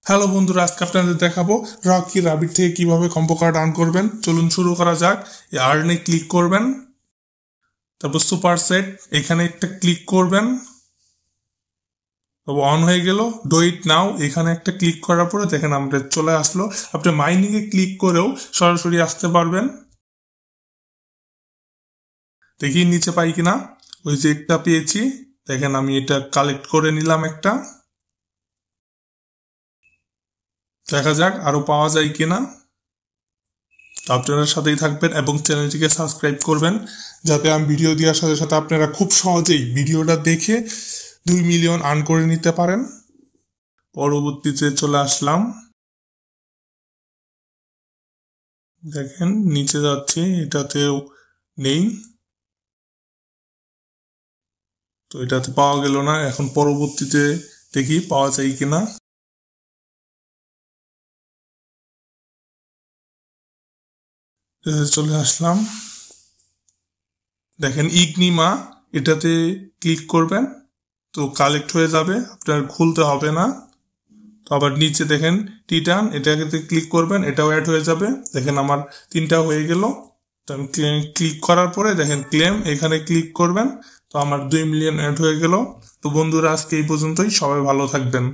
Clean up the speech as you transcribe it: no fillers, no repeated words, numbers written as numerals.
Hello বন্ধুরা, আজকে আপনাদের দেখাবো রকি রাবিট থেকে কিভাবে কম্বো কার্ড আর্ন করবেন। চলুন শুরু করা যাক। আর্নে ক্লিক করবেন, তারপর সুপার সেট এখানে একটা ক্লিক করবেন, অন হয়ে গেল। ডু ইট নাও এখানে একটা ক্লিক করার পরে দেখেন আমাদের চলে আসলো। আপনি মাইনিং এ ক্লিক করেও সরাসরি আসতে পারবেন। দেখি নিচে পাই কিনা। ওই যে একটা পেয়েছি, দেখেন আমি এটা কালেক্ট করে নিলাম একটা। দেখা যাক আরো পাওয়া যায় কিনা। আপনারা সাথেই থাকবেন এবং চ্যানেলটিকে সাবস্ক্রাইব করবেন, যাতে আমি ভিডিও দেওয়ার সাথে সাথে আপনারা খুব সহজেই ভিডিওটা দেখে 2 মিলিয়ন আর্ন করে নিতে পারেন। পরবর্তীতে চলে আসলাম, দেখেন নিচে যাচ্ছে, এটাতেও নেই, তো এটাতে পাওয়া গেল না। এখন পরবর্তীতে দেখি পাওয়া যায় কিনা। চলে আসলাম, দেখেন ইগনিমা, এটাতে ক্লিক করবেন তো কালেক্ট হয়ে যাবে, আপনার খুলতে হবে না। তো আবার নিচে দেখেন টিটান, এটাকে ক্লিক করবেন, এটাও অ্যাড হয়ে যাবে। দেখেন আমার 3টা হয়ে গেল। তো আমি ক্লিক করার পরে দেখেন ক্লেম, এখানে ক্লিক করবেন, তো আমার 2 মিলিয়ন অ্যাড হয়ে গেল। তো বন্ধুরা, আজকে এই পর্যন্তই। সবাই ভালো থাকবেন।